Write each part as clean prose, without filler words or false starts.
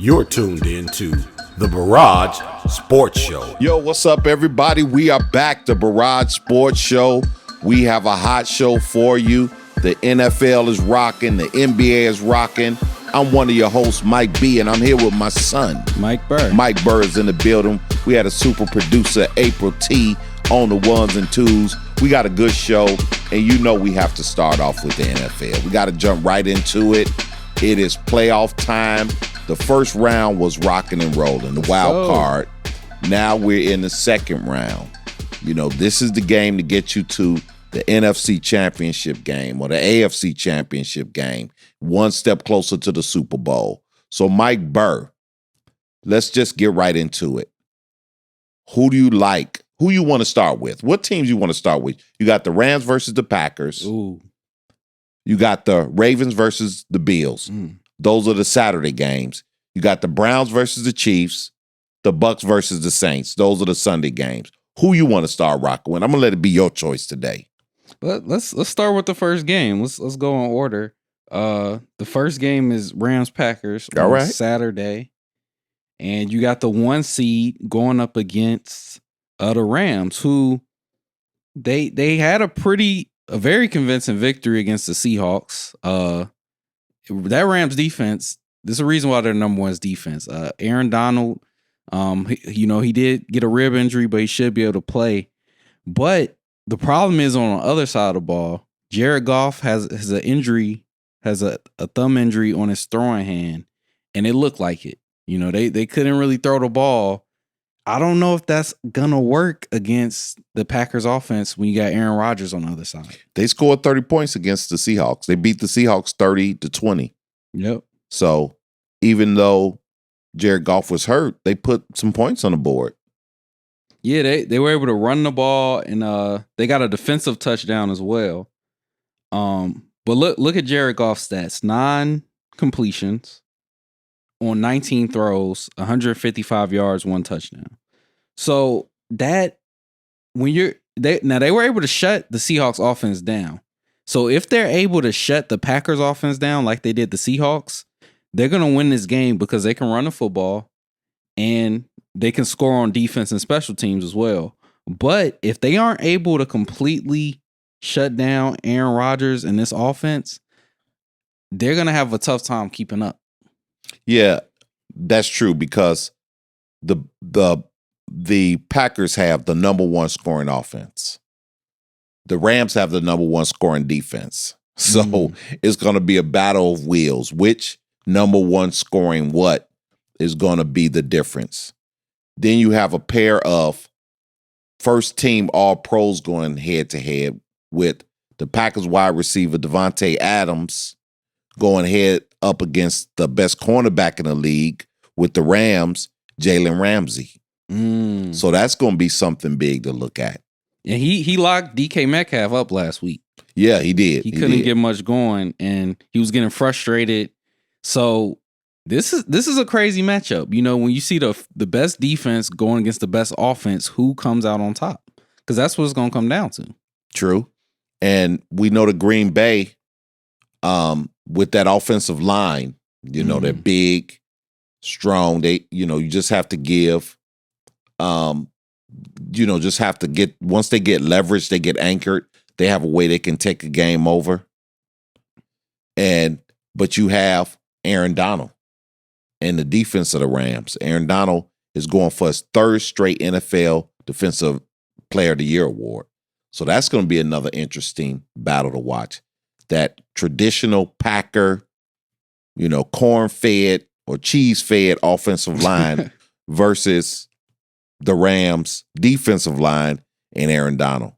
You're tuned in to the Burrage Sports Show. Yo, what's up, everybody? We are back, the Burrage Sports Show. We have a hot show for you. The NFL is rocking. The NBA is rocking. I'm one of your hosts, Mike B, and I'm here with my son, Mike Burr. Mike Burr is in the building. We had a super producer, April T, on the ones and twos. We got a good show, and you know we have to start off with the NFL. We got to jump right into it. It is playoff time. The first round was rocking and rolling, the wild card. Now we're in the second round. You know, this is the game to get you to the NFC Championship game or the AFC Championship game, one step closer to the Super Bowl. So, Mike Burr, let's just get right into it. Who do you like? Who you want to start with? What teams you want to start with? You got the Rams versus the Packers. Ooh. You got the Ravens versus the Bills. Those are the Saturday games. You got the Browns versus the Chiefs, the Bucks versus the Saints. Those are the Sunday games. Who you want to start rocking with? I'm gonna let it be your choice today. Let's start with the first game. Let's go in order. The first game is Rams Packers on Saturday, and you got the 1 seed going up against the Rams, who they had a very convincing victory against the Seahawks. That Rams defense, there's a reason why they're number one's defense. Aaron Donald, he did get a rib injury, but he should be able to play. But the problem is on the other side of the ball, Jared Goff has an injury, has a thumb injury on his throwing hand, and it looked like it. You know, they couldn't really throw the ball. I don't know if that's gonna work against the Packers offense when you got Aaron Rodgers on the other side. They scored 30 points against the Seahawks. They beat the Seahawks 30-20. Yep. So even though Jared Goff was hurt, they put some points on the board. Yeah, they were able to run the ball, and they got a defensive touchdown as well. But look at Jared Goff's stats: 9 completions on 19 throws, 155 yards, 1 touchdown. So that they were able to shut the Seahawks offense down. So if they're able to shut the Packers offense down like they did the Seahawks, they're going to win this game because they can run the football and they can score on defense and special teams as well. But if they aren't able to completely shut down Aaron Rodgers and this offense, they're going to have a tough time keeping up. Yeah, that's true because the Packers have the number one scoring offense. The Rams have the number one scoring defense. So it's going to be a battle of wheels. Which number one scoring what is going to be the difference? Then you have a pair of first team All-Pros going head to head with the Packers wide receiver Devontae Adams going head up against the best cornerback in the league with the Rams, Jalen Ramsey. So that's going to be something big to look at. And he locked DK Metcalf up last week. Yeah, he did. He couldn't get much going, and he was getting frustrated. So this is a crazy matchup. You know, when you see the best defense going against the best offense, who comes out on top? Because that's what it's going to come down to. True. And we know the Green Bay, with that offensive line, you know, they're big, strong. They, you just have to give, just have to get, once they get leverage, they get anchored. They have a way they can take a game over. But you have Aaron Donald and the defense of the Rams. Aaron Donald is going for his 3rd straight NFL Defensive Player of the Year award. So that's going to be another interesting battle to watch. That traditional Packer, corn-fed or cheese-fed offensive line versus the Rams defensive line and Aaron Donald.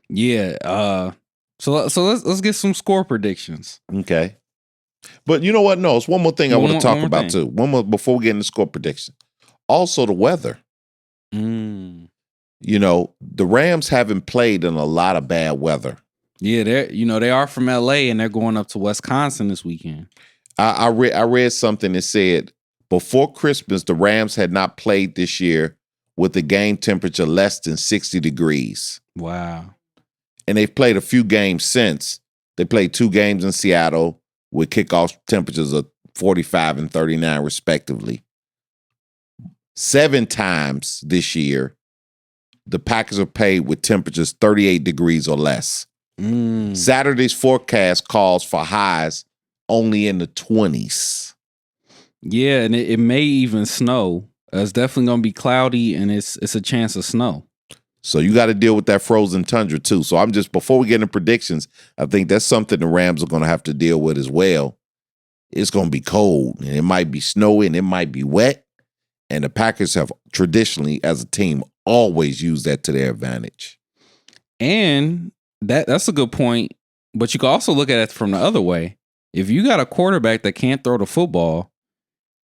Yeah. So let's get some score predictions. Okay. But you know what? No, it's one more thing I want to talk about too. One more before we get into score prediction. Also the weather. The Rams haven't played in a lot of bad weather. Yeah, they are from LA and they're going up to Wisconsin this weekend. I read something that said before Christmas the Rams had not played this year with a game temperature less than 60 degrees. Wow. And they've played a few games since. They played 2 games in Seattle with kickoff temperatures of 45 and 39 respectively. 7 times this year, the Packers are played with temperatures 38 degrees or less. Saturday's forecast calls for highs only in the 20s. Yeah, and it may even snow. It's definitely going to be cloudy, and it's a chance of snow. So you got to deal with that frozen tundra too. So before we get into predictions, I think that's something the Rams are going to have to deal with as well. It's going to be cold, and it might be snowy, and it might be wet. And the Packers have traditionally, as a team, always used that to their advantage. And that's a good point. But you can also look at it from the other way. If you got a quarterback that can't throw the football,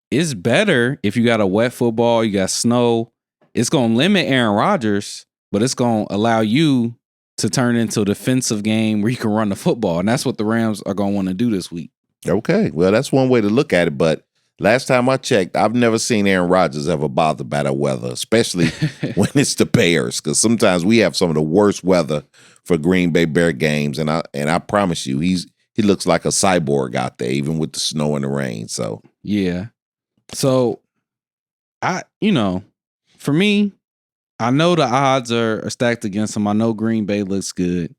it's better if you got a wet football, you got snow. It's going to limit Aaron Rodgers, but it's going to allow you to turn into a defensive game where you can run the football. And that's what the Rams are going to want to do this week. Okay, well, that's one way to look at it. But last time I checked, I've never seen Aaron Rodgers ever bothered by the weather, especially when it's the Bears, because sometimes we have some of the worst weather for Green Bay Bear games. And I promise you, he looks like a cyborg out there, even with the snow and the rain. So yeah. So for me, I know the odds are stacked against him. I know Green Bay looks good.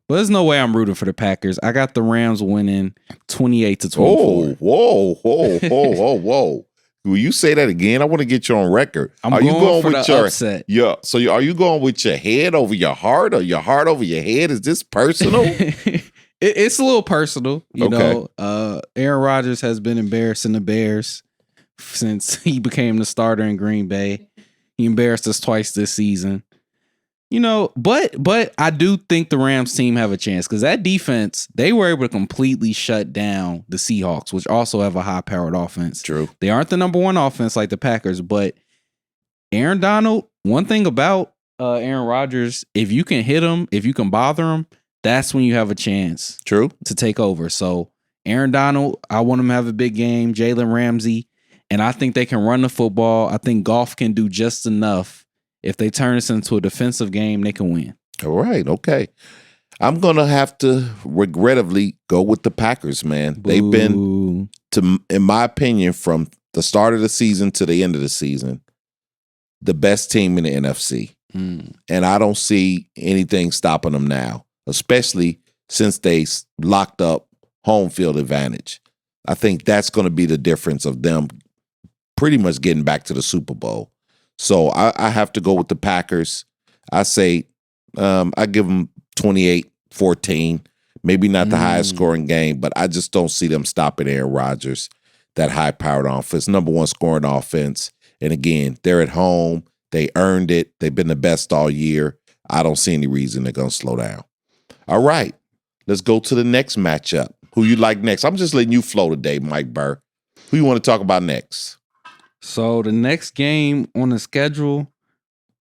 But there's no way I'm rooting for the Packers. I got the Rams winning 28-24. Whoa. Will you say that again? I want to get you on record. Are you going for the upset? Yeah. So are you going with your head over your heart or your heart over your head? Is this personal? It's a little personal. You know, Aaron Rodgers has been embarrassing the Bears since he became the starter in Green Bay. He embarrassed us twice this season. You know, but I do think the Rams team have a chance because that defense, they were able to completely shut down the Seahawks, which also have a high-powered offense. True. They aren't the number one offense like the Packers, but Aaron Donald, one thing about Aaron Rodgers, if you can hit him, if you can bother him, that's when you have a chance. True. To take over. So Aaron Donald, I want him to have a big game. Jalen Ramsey, and I think they can run the football. I think Goff can do just enough. If they turn this into a defensive game, they can win. All right. Okay. I'm going to have to regrettably go with the Packers, man. Boo. They've been, in my opinion, from the start of the season to the end of the season, the best team in the NFC. And I don't see anything stopping them now, especially since they locked up home field advantage. I think that's going to be the difference of them pretty much getting back to the Super Bowl. So I have to go with the Packers. I say I give them 28-14. Maybe not the highest scoring game, but I just don't see them stopping Aaron Rodgers, that high-powered offense, number one scoring offense. And again, they're at home. They earned it. They've been the best all year. I don't see any reason they're going to slow down. All right, let's go to the next matchup. Who you like next? I'm just letting you flow today, Mike Burr. Who you want to talk about next? So the next game on the schedule,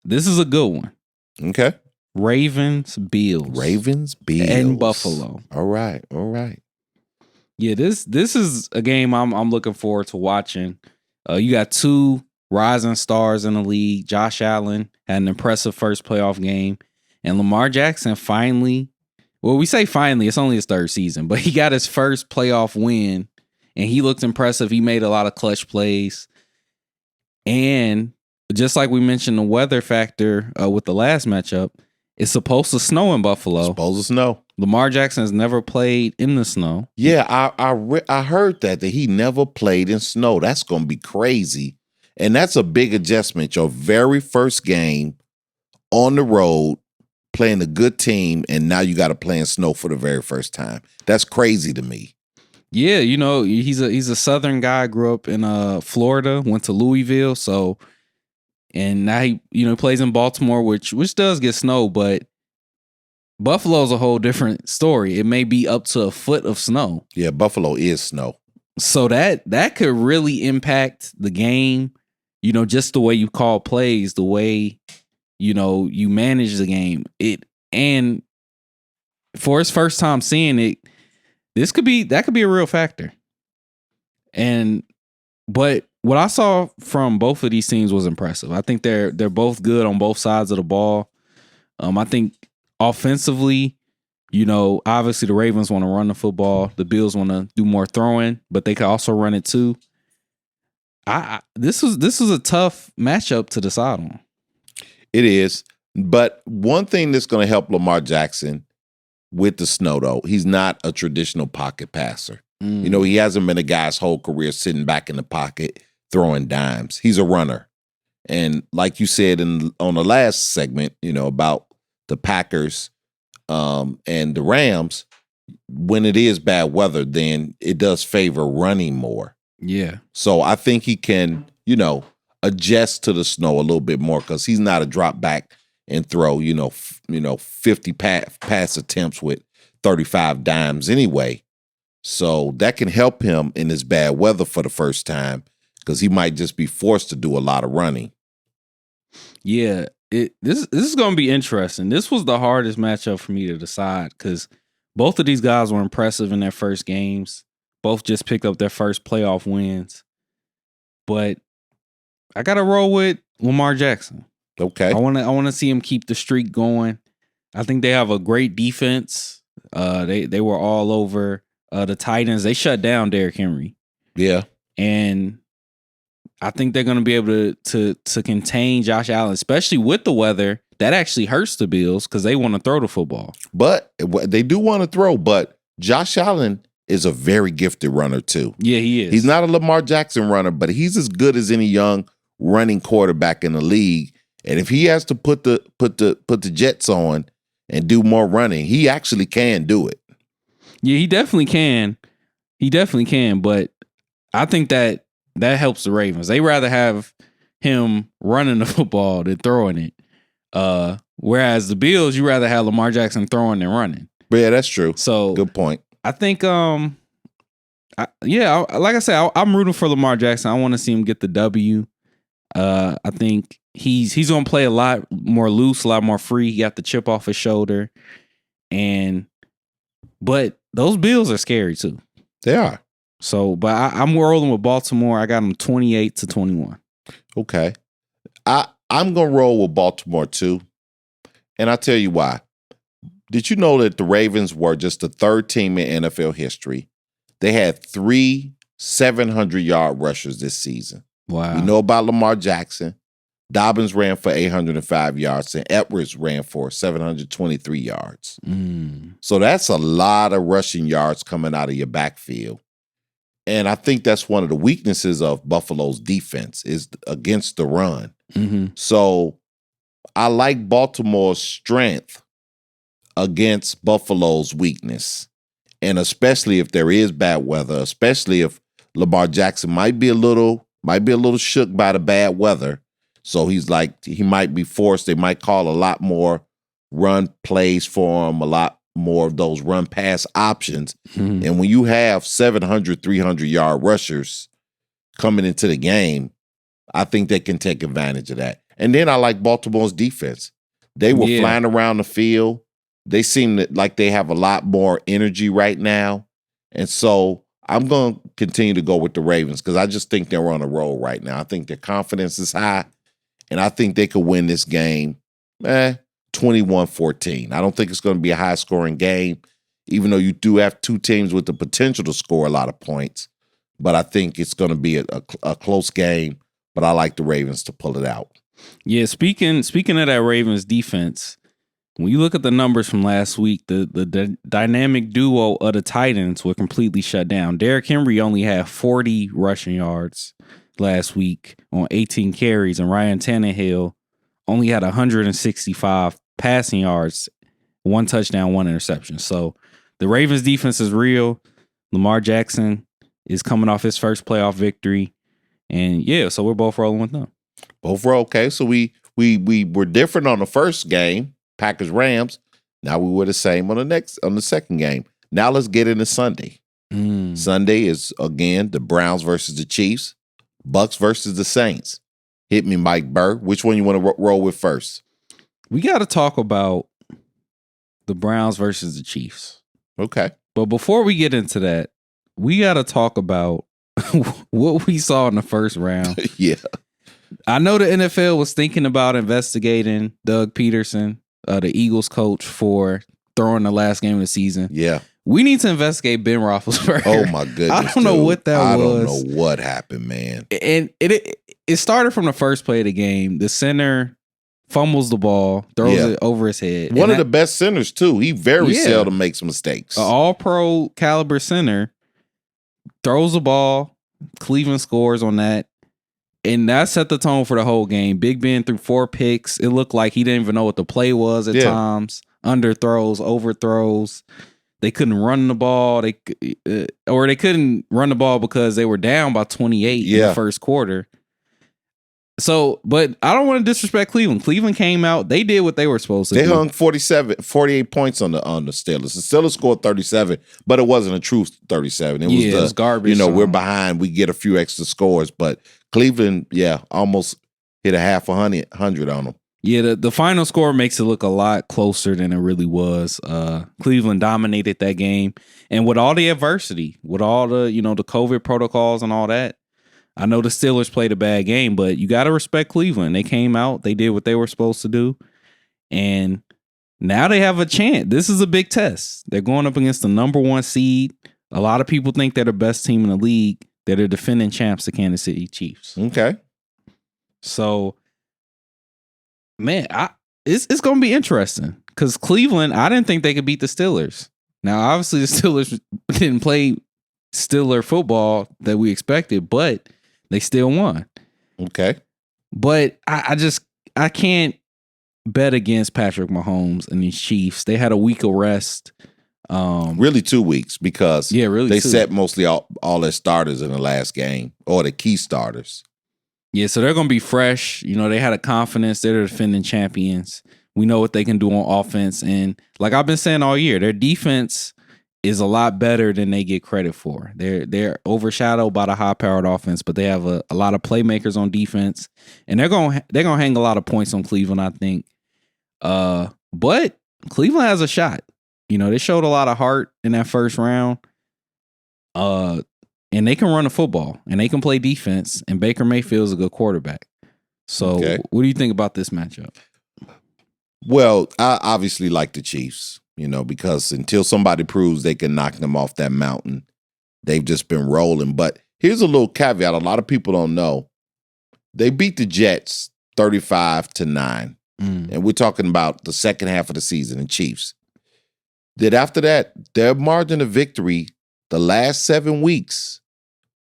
this is a good one. Okay. Ravens-Bills. Ravens-Bills. And Buffalo. All right. Yeah, this is a game I'm looking forward to watching. You got two rising stars in the league. Josh Allen had an impressive first playoff game. And Lamar Jackson finally, well, we say finally, it's only his third season, but he got his first playoff win. And he looked impressive. He made a lot of clutch plays. And just like we mentioned the weather factor with the last matchup, it's supposed to snow in Buffalo. Supposed to snow. Lamar Jackson has never played in the snow. Yeah, I heard that he never played in snow. That's going to be crazy. And that's a big adjustment. Your very first game on the road, playing a good team, and now you got to play in snow for the very first time. That's crazy to me. Yeah, you know, he's a Southern guy, grew up in Florida, went to Louisville, so and now he plays in Baltimore, which does get snow, but Buffalo's a whole different story. It may be up to a foot of snow. Yeah, Buffalo is snow. So that could really impact the game, just the way you call plays, the way you manage the game. And for his first time seeing it, that could be a real factor. But what I saw from both of these teams was impressive. I think they're both good on both sides of the ball. I think offensively, Obviously the Ravens want to run the football. The Bills want to do more throwing, but they can also run it too. This is a tough matchup to decide on. It is. But one thing that's going to help Lamar Jackson with the snow, though, he's not a traditional pocket passer. He hasn't been a guy's whole career sitting back in the pocket throwing dimes. He's a runner. And like you said on the last segment, about the Packers and the Rams, when it is bad weather, then it does favor running more. Yeah. So I think he can, adjust to the snow a little bit more because he's not a drop back and throw, 50 pass attempts with 35 dimes anyway. So that can help him in this bad weather for the first time because he might just be forced to do a lot of running. Yeah, this is going to be interesting. This was the hardest matchup for me to decide because both of these guys were impressive in their first games. Both just picked up their first playoff wins. But I got to roll with Lamar Jackson. Okay. I want to see him keep the streak going. I think they have a great defense. They were all over the Titans. They shut down Derrick Henry. Yeah. And I think they're going to be able to contain Josh Allen, especially with the weather. That actually hurts the Bills because they want to throw the football. But they do want to throw, but Josh Allen is a very gifted runner too. Yeah, he is. He's not a Lamar Jackson runner, but he's as good as any young running quarterback in the league. And if he has to put the Jets on and do more running, he actually can do it. Yeah, he definitely can. But I think that helps the Ravens. They rather have him running the football than throwing it. Whereas the Bills, you rather have Lamar Jackson throwing than running. Yeah, that's true. So good point. I think, like I said, I'm rooting for Lamar Jackson. I want to see him get the W. I think he's gonna play a lot more loose, a lot more free. He got the chip off his shoulder, but those Bills are scary too. They are. So, but I'm rolling with Baltimore. I got them 28-21. Okay, I'm gonna roll with Baltimore too, and I'll tell you why. Did you know that the Ravens were just the third team in NFL history? They had 3 700-yard rushers this season. Wow. We know about Lamar Jackson. Dobbins ran for 805 yards, and Edwards ran for 723 yards. So that's a lot of rushing yards coming out of your backfield. And I think that's one of the weaknesses of Buffalo's defense is against the run. Mm-hmm. So I like Baltimore's strength against Buffalo's weakness. And especially if there is bad weather, especially if Lamar Jackson might be a little shook by the bad weather. So he might be forced. They might call a lot more run plays for him, a lot more of those run pass options. Mm-hmm. And when you have 700, 300-yard rushers coming into the game, I think they can take advantage of that. And then I like Baltimore's defense. They were flying around the field. They seem like they have a lot more energy right now. And so I'm going to continue to go with the Ravens because I just think they're on a roll right now. I think their confidence is high, and I think they could win this game 21-14. I don't think it's going to be a high-scoring game, even though you do have two teams with the potential to score a lot of points. But I think it's going to be a close game, but I like the Ravens to pull it out. Yeah, speaking of that Ravens defense, when you look at the numbers from last week, the dynamic duo of the Titans were completely shut down. Derrick Henry only had 40 rushing yards last week on 18 carries, and Ryan Tannehill only had 165 passing yards, 1 touchdown, 1 interception. So the Ravens defense is real. Lamar Jackson is coming off his first playoff victory. And so we're both rolling with them. Both were okay. So we were different on the first game. Packers Rams. Now we were the same on the second game. Now let's get into Sunday. Sunday is again the Browns versus the Chiefs, Bucks versus the Saints. Hit me, Mike Burr. Which one you want to roll with first? We got to talk about the Browns versus the Chiefs. Okay. But before we get into that, we got to talk about what we saw in the first round. Yeah. I know the NFL was thinking about investigating Doug Peterson, the Eagles coach, for throwing the last game of the season. Yeah. We need to investigate Ben Roethlisberger. Oh my goodness. I don't know what that was. I don't know what happened, man. And it started from the first play of the game. The center fumbles the ball, throws it over his head. One of the best centers, too. He very seldom makes mistakes. An all-pro caliber center throws the ball. Cleveland scores on that. And that set the tone for the whole game. Big Ben threw 4 picks. It looked like he didn't even know what the play was at times. Underthrows, overthrows. They couldn't run the ball. They couldn't run the ball because they were down by 28 in the first quarter. So, but I don't want to disrespect Cleveland. Cleveland came out. They did what they were supposed to do. They hung 48 points on the Steelers. The Steelers scored 37, but it wasn't a true 37. It was garbage. We're behind. We get a few extra scores, but Cleveland, almost hit a half 100 on them. Yeah, the final score makes it look a lot closer than it really was. Cleveland dominated that game. And with all the adversity, with all the, the COVID protocols and all that, I know the Steelers played a bad game, but you got to respect Cleveland. They came out, they did what they were supposed to do. And now they have a chance. This is a big test. They're going up against the number 1 seed. A lot of people think they're the best team in the league. They're the defending champs, the Kansas City Chiefs. Okay. So, man, it's going to be interesting because Cleveland, I didn't think they could beat the Steelers. Now, obviously, the Steelers didn't play Steeler football that we expected, but they still won. Okay. But I can't bet against Patrick Mahomes and these Chiefs. They had a week of rest. Really 2 weeks because they set mostly all their starters in the last game or the key starters. Yeah, so they're going to be fresh. They had a confidence. They're the defending champions. We know what they can do on offense. And like I've been saying all year, their defense is a lot better than they get credit for. They're overshadowed by the high-powered offense, but they have a lot of playmakers on defense. And they're going to hang a lot of points on Cleveland, I think. But Cleveland has a shot. They showed a lot of heart in that first round. And they can run the football and they can play defense, and Baker Mayfield's a good quarterback. So what do you think about this matchup? Well, I obviously like the Chiefs, because until somebody proves they can knock them off that mountain, they've just been rolling. But here's a little caveat. A lot of people don't know. They beat the Jets 35-9. And we're talking about the second half of the season, and Chiefs. That after that, their margin of victory the last 7 weeks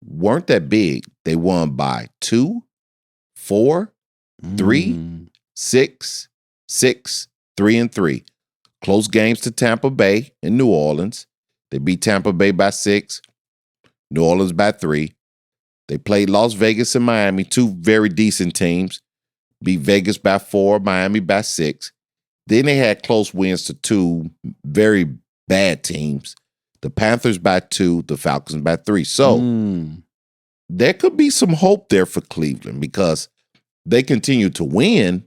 weren't that big. They won by 2, 4, 3, 6, 6, 3, and 3. Close games to Tampa Bay and New Orleans. They beat Tampa Bay by 6, New Orleans by 3. They played Las Vegas and Miami, 2 very decent teams. Beat Vegas by 4, Miami by 6. Then they had close wins to 2 very bad teams. The Panthers by 2, the Falcons by 3. So there could be some hope there for Cleveland because they continue to win,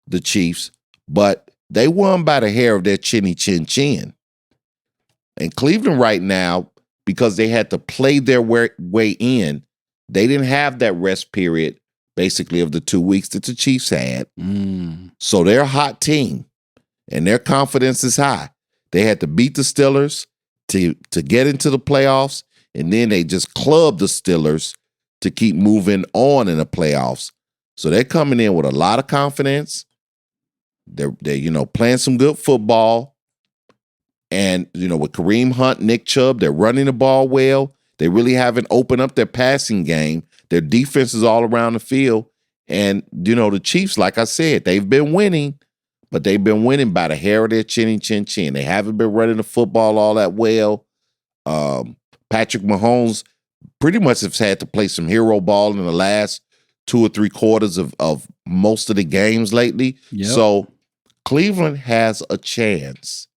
the Chiefs, but they won by the hair of their chinny chin chin. And Cleveland right now, because they had to play their way in, they didn't have that rest period basically of the 2 weeks that the Chiefs had. So they're a hot team and their confidence is high. They had to beat the Steelers to get into the playoffs, and then they just clubbed the Steelers to keep moving on in the playoffs. So they're coming in with a lot of confidence. They're playing some good football. And, with Kareem Hunt, Nick Chubb, they're running the ball well. They really haven't opened up their passing game. Their defense is all around the field. And, the Chiefs, like I said, they've been winning, but they've been winning by the hair of their chinny chin chin. They haven't been running the football all that well. Patrick Mahomes pretty much has had to play some hero ball in the last 2 or 3 quarters of most of the games lately. Yep. So Cleveland has a chance.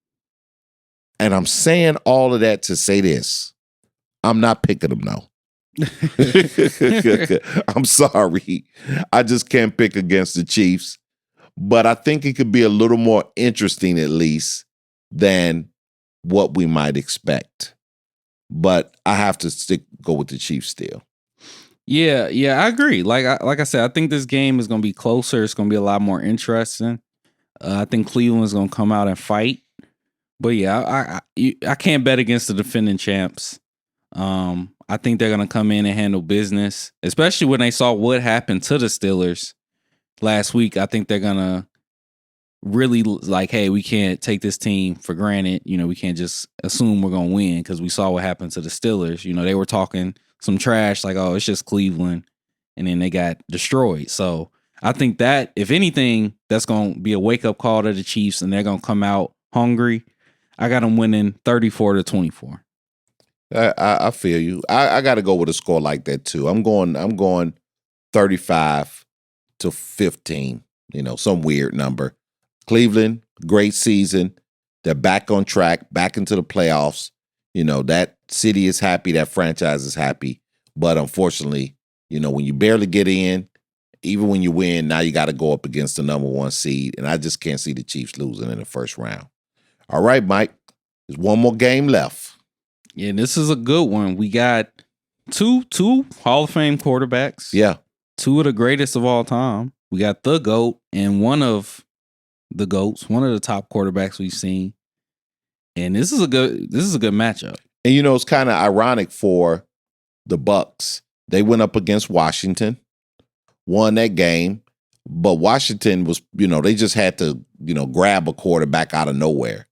And I'm saying all of that to say this. I'm not picking them, no. I'm sorry. I just can't pick against the Chiefs. But I think it could be a little more interesting, at least, than what we might expect. But I have to go with the Chiefs still. Yeah, I agree. Like I said, I think this game is going to be closer. It's going to be a lot more interesting. I think Cleveland's going to come out and fight. But yeah, I can't bet against the defending champs. I think they're gonna come in and handle business, especially when they saw what happened to the Steelers last week. I think they're gonna really like, hey, we can't take this team for granted. You know, we can't just assume we're gonna win because we saw what happened to the Steelers. You know, they were talking some trash like, oh, it's just Cleveland, and then they got destroyed. So I think that if anything, that's gonna be a wake up call to the Chiefs, and they're gonna come out hungry. I got them winning 34-24. I feel you. I got to go with a score like that too. I'm going 35-15. You know, some weird number. Cleveland, great season. They're back on track, back into the playoffs. You know, that city is happy, that franchise is happy. But unfortunately, you know, when you barely get in, even when you win, now you got to go up against the number 1 seed. And I just can't see the Chiefs losing in the first round. All right, Mike. There's one more game left. Yeah, this is a good one. We got two Hall of Fame quarterbacks. Yeah. 2 of the greatest of all time. We got the GOAT and one of the GOATs, one of the top quarterbacks we've seen. And this is a good matchup. And you know, it's kind of ironic for the Bucks. They went up against Washington, won that game, but Washington was, you know, they just had to, you know, grab a quarterback out of nowhere.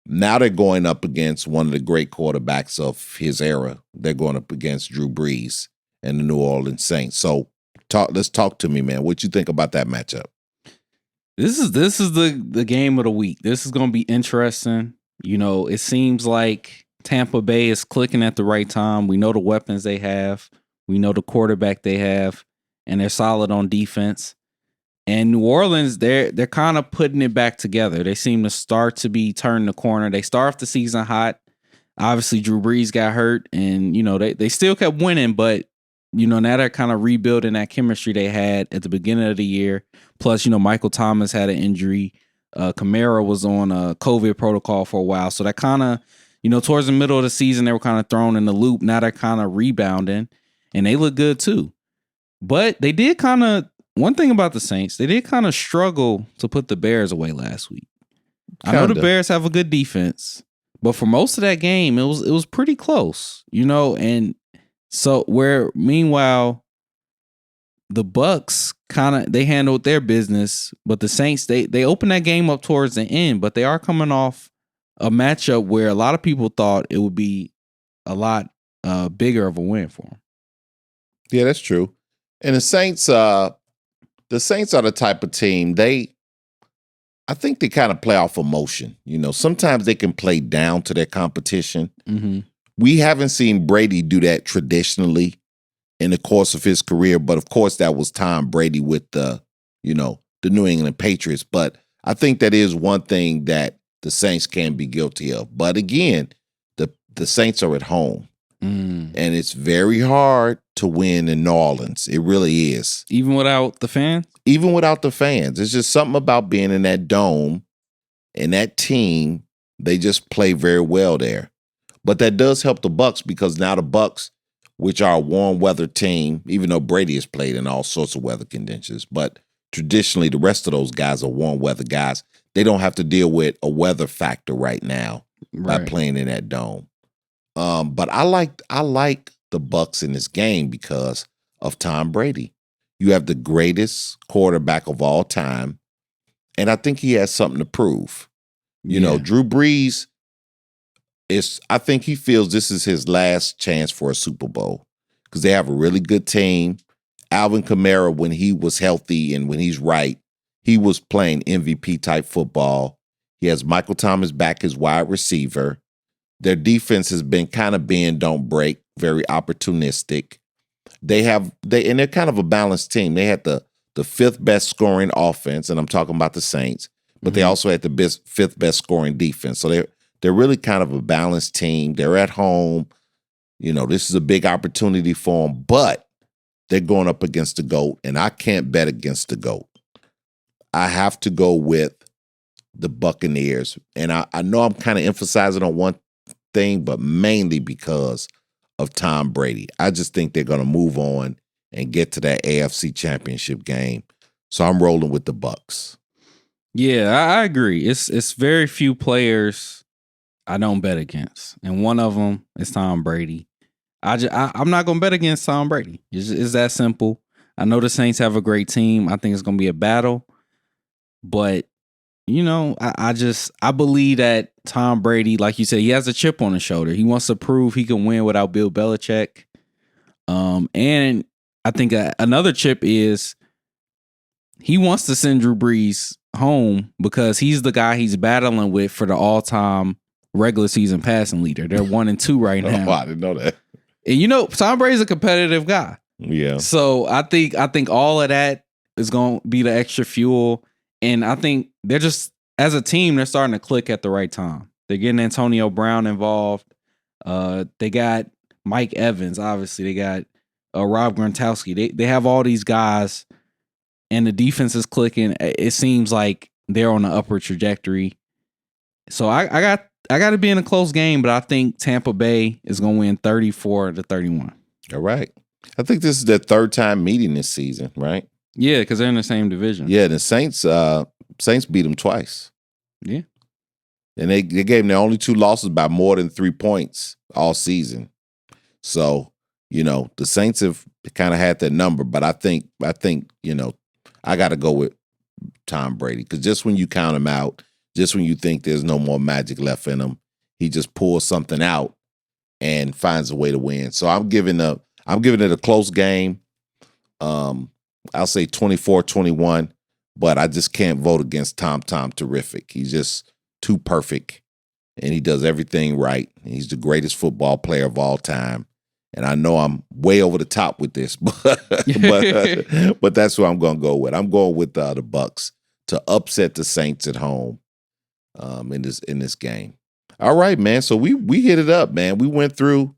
Now they're going up against one of the great quarterbacks of his era. They're going up against Drew Brees and the New Orleans Saints. So let's talk to me, man. What you think about that matchup? This is the game of the week. This is going to be interesting. You know, it seems like Tampa Bay is clicking at the right time. We know the weapons they have. We know the quarterback they have, and they're solid on defense. And New Orleans, they're kind of putting it back together. They seem to start to be turning the corner. They start off the season hot. Obviously, Drew Brees got hurt, and you know they still kept winning, but you know now they're kind of rebuilding that chemistry they had at the beginning of the year. Plus, you know Michael Thomas had an injury. Kamara was on a COVID protocol for a while, so that kind of, you know, towards the middle of the season they were kind of thrown in the loop. Now they're kind of rebounding, and they look good too. But they did kind of. One thing about the Saints, they did kind of struggle to put the Bears away last week. I know the Bears have a good defense, but for most of that game, it was pretty close, you know. And so meanwhile, the Bucks they handled their business, but the Saints they opened that game up towards the end. But they are coming off a matchup where a lot of people thought it would be a lot bigger of a win for them. Yeah, that's true. And the Saints are the type of team, I think they kind of play off emotion. You know, sometimes they can play down to their competition. Mm-hmm. We haven't seen Brady do that traditionally in the course of his career, but of course that was Tom Brady with the New England Patriots. But I think that is one thing that the Saints can be guilty of. But again, the Saints are at home. And it's very hard to win in New Orleans. It really is. Even without the fans? Even without the fans. It's just something about being in that dome and that team. They just play very well there. But that does help the Bucks because now the Bucks, which are a warm weather team, even though Brady has played in all sorts of weather conditions, but traditionally the rest of those guys are warm weather guys. They don't have to deal with a weather factor right now by playing in that dome. But I like the Bucks in this game because of Tom Brady. You have the greatest quarterback of all time, and I think he has something to prove. You know, Drew Brees I think he feels this is his last chance for a Super Bowl because they have a really good team. Alvin Kamara, when he was healthy and when he's right, he was playing MVP type football. He has Michael Thomas back as wide receiver. Their defense has been kind of bend, don't break, very opportunistic. And they're kind of a balanced team. They had the fifth best scoring offense, and I'm talking about the Saints, but they also had the fifth best scoring defense. So they're really kind of a balanced team. They're at home. You know, this is a big opportunity for them, but they're going up against the GOAT, and I can't bet against the GOAT. I have to go with the Buccaneers. And I know I'm kind of emphasizing on one thing, but mainly because of Tom Brady. I just think they're going to move on and get to that AFC Championship game. So I'm rolling with the Bucks. Yeah, I agree. It's very few players I don't bet against, and one of them is Tom Brady. I'm not gonna bet against Tom Brady. It's that simple. I know the Saints have a great team. I think it's gonna be a battle, but I believe that Tom Brady, like you said, he has a chip on his shoulder. He wants to prove he can win without Bill Belichick. And I think another chip is he wants to send Drew Brees home because he's the guy he's battling with for the all-time regular season passing leader. They're 1-2 right now. Oh, I didn't know that. And Tom Brady's a competitive guy. Yeah. So I think all of that is going to be the extra fuel. And I think they're just, as a team, they're starting to click at the right time. They're getting Antonio Brown involved. They got Mike Evans, obviously. They got Rob Gronkowski. They have all these guys, and the defense is clicking. It seems like they're on the upward trajectory. So I got to be in a close game, but I think Tampa Bay is going to win 34-31. All right. I think this is their third time meeting this season, right? Yeah, because they're in the same division. Yeah, the Saints beat them twice. Yeah. And they gave them their only 2 losses by more than 3 points all season. So, the Saints have kind of had that number, but I think, I got to go with Tom Brady because just when you count him out, just when you think there's no more magic left in him, he just pulls something out and finds a way to win. So I'm giving it a close game. I'll say 24-21, but I just can't vote against Tom Terrific. He's just too perfect, and he does everything right. He's the greatest football player of all time. And I know I'm way over the top with this, but that's what I'm going to go with. I'm going with the Bucs to upset the Saints at home in this game. All right, man. So we hit it up, man. We went through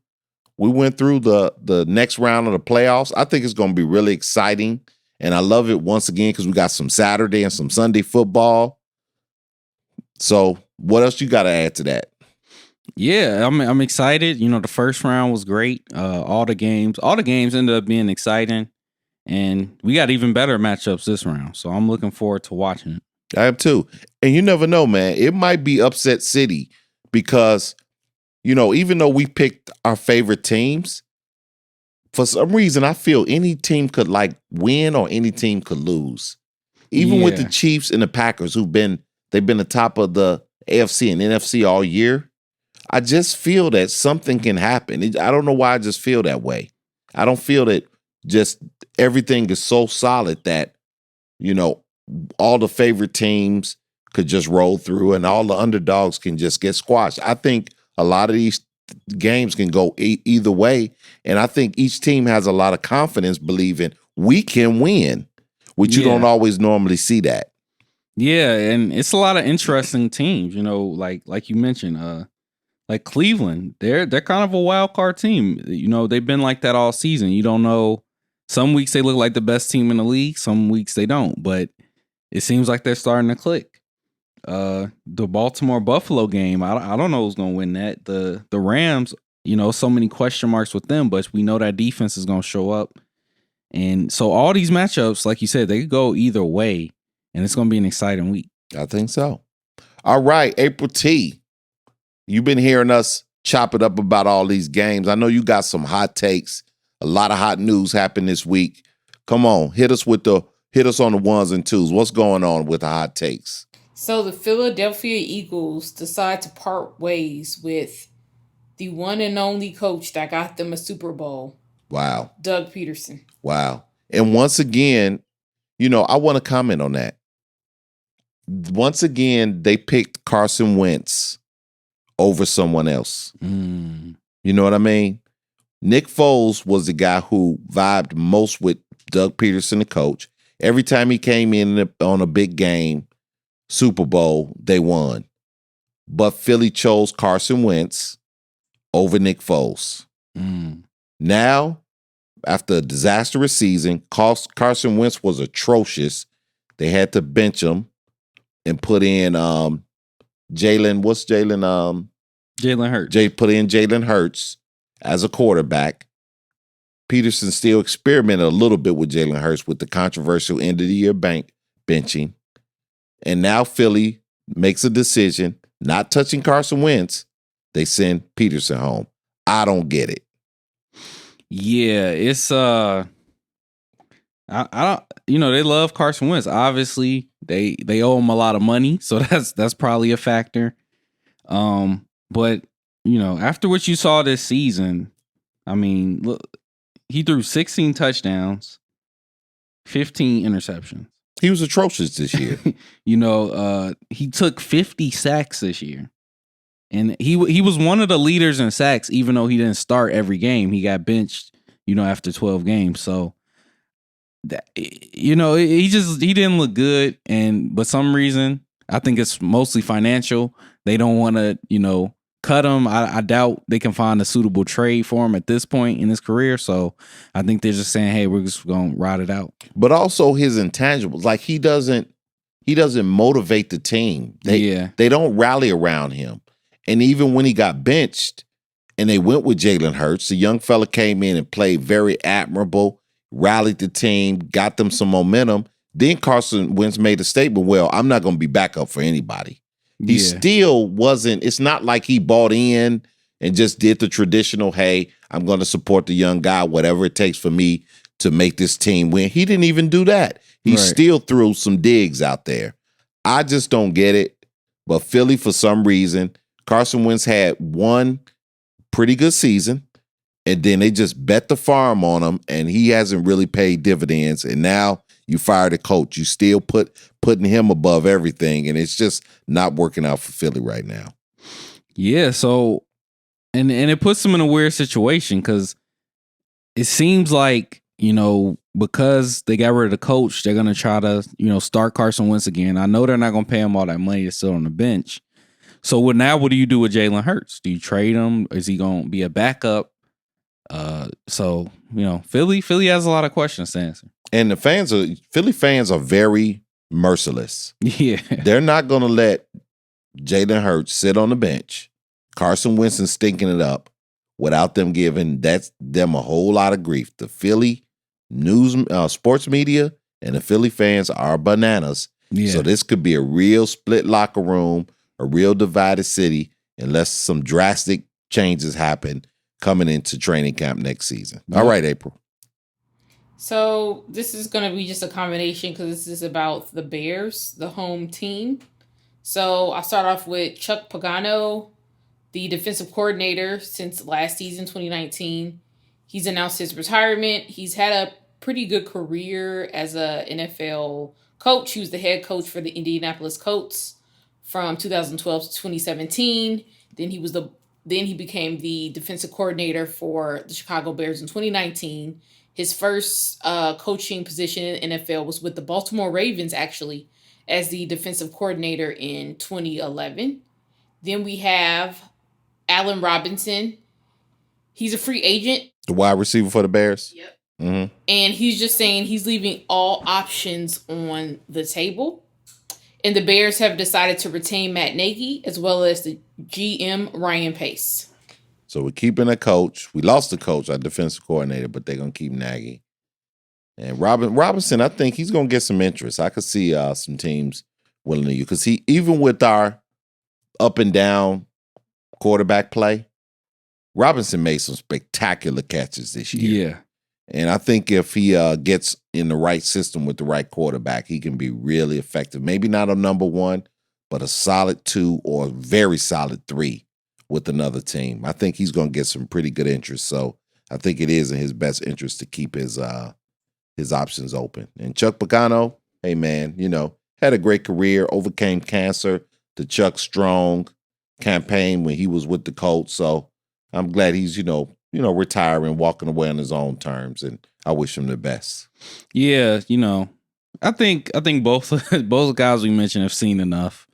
the next round of the playoffs. I think it's going to be really exciting, and I love it once again because we got some Saturday and some Sunday football. So what else you got to add to that? Yeah, I'm excited. The first round was great. All the games ended up being exciting, and we got even better matchups this round. So I'm looking forward to watching it. I am too. And you never know, man. It might be upset city because, even though we picked our favorite teams, for some reason I feel any team could win or any team could lose. Even with the Chiefs and the Packers they've been the top of the AFC and NFC all year. I just feel that something can happen. I don't know why I just feel that way. I don't feel that just everything is so solid that, all the favorite teams could just roll through and all the underdogs can just get squashed. I think a lot of these games can go either way. And I think each team has a lot of confidence believing we can win, which you don't always normally see that. Yeah, and it's a lot of interesting teams, like you mentioned, like Cleveland, they're kind of a wild card team. They've been like that all season. You don't know. Some weeks they look like the best team in the league. Some weeks they don't. But it seems like they're starting to click. The Baltimore-Buffalo game, I don't know who's going to win that. The Rams, so many question marks with them, but we know that defense is going to show up. And so all these matchups, like you said, they could go either way, and it's going to be an exciting week. I think so. All right, April T. You've been hearing us chop it up about all these games. I know you got some hot takes. A lot of hot news happened this week. Come on, hit us on the ones and twos. What's going on with the hot takes? So the Philadelphia Eagles decide to part ways with the one and only coach that got them a Super Bowl. Wow. Doug Peterson. Wow. And once again, I want to comment on that. Once again, they picked Carson Wentz over someone else. You know what I mean? Nick Foles was the guy who vibed most with Doug Peterson, the coach. Every time he came in on a big game, Super Bowl, they won. But Philly chose Carson Wentz over Nick Foles. Now, after a disastrous season, Carson Wentz was atrocious. They had to bench him and put in Jalen Hurts. Put in Jalen Hurts as a quarterback. Peterson still experimented a little bit with Jalen Hurts with the controversial end of the year benching. And now Philly makes a decision, not touching Carson Wentz, they send Peterson home. I don't get it. Yeah, it's I don't, they love Carson Wentz. Obviously, they owe him a lot of money, so that's probably a factor. But after what you saw this season, I mean, look, he threw 16 touchdowns, 15 interceptions. He was atrocious this year. He took 50 sacks this year. And he was one of the leaders in sacks, even though he didn't start every game. He got benched, after 12 games. So he didn't look good. But some reason, I think it's mostly financial. They don't want to, cut him. I doubt they can find a suitable trade for him at this point in his career. So I think they're just saying, hey, we're just going to ride it out. But also his intangibles, like he doesn't motivate the team. They don't rally around him. And even when he got benched and they went with Jalen Hurts, the young fella came in and played very admirable, rallied the team, got them some momentum. Then Carson Wentz made a statement, well, I'm not going to be backup for anybody. He still wasn't, it's not like he bought in and just did the traditional, hey, I'm going to support the young guy, whatever it takes for me to make this team win. He didn't even do that. He still threw some digs out there. I just don't get it. But Philly, for some reason, Carson Wentz had one pretty good season, and then they just bet the farm on him, and he hasn't really paid dividends. And now you fire the coach. You still putting him above everything, and it's just not working out for Philly right now. Yeah, so and it puts them in a weird situation because it seems like, because they got rid of the coach, they're going to try to, start Carson Wentz again. I know they're not going to pay him all that money to sit on the bench. So what do you do with Jalen Hurts? Do you trade him? Is he going to be a backup? Philly has a lot of questions to answer. And Philly fans are very merciless. Yeah. They're not going to let Jalen Hurts sit on the bench, Carson Wentz stinking it up, without them giving them a whole lot of grief. The Philly news, sports media, and the Philly fans are bananas. Yeah. So this could be a real split locker room, a real divided city, unless some drastic changes happen coming into training camp next season. All right, April. So this is going to be just a combination because this is about the Bears, the home team. So I'll start off with Chuck Pagano, the defensive coordinator since last season, 2019. He's announced his retirement. He's had a pretty good career as a NFL coach. He was the head coach for the Indianapolis Colts from 2012 to 2017. Then he became the defensive coordinator for the Chicago Bears in 2019. His first coaching position in the NFL was with the Baltimore Ravens, actually, as the defensive coordinator in 2011. Then we have Allen Robinson. He's a free agent. The wide receiver for the Bears? Yep. Mm-hmm. And he's just saying he's leaving all options on the table. And the Bears have decided to retain Matt Nagy as well as the GM Ryan Pace. So we're keeping a coach. We lost the coach, our defensive coordinator, but they're going to keep Nagy. And Robinson, I think he's going to get some interest. I could see some teams willing to use, because even with our up and down quarterback play, Robinson made some spectacular catches this year. Yeah. And I think if he gets in the right system with the right quarterback, he can be really effective. Maybe not a number one, but a solid 2 or very solid 3 with another team. I think he's going to get some pretty good interest. So I think it is in his best interest to keep his options open. And Chuck Pagano, hey man, had a great career, overcame cancer, the Chuck Strong campaign when he was with the Colts. So I'm glad he's, retiring, walking away on his own terms, and I wish him the best. Yeah, I think both guys we mentioned have seen enough.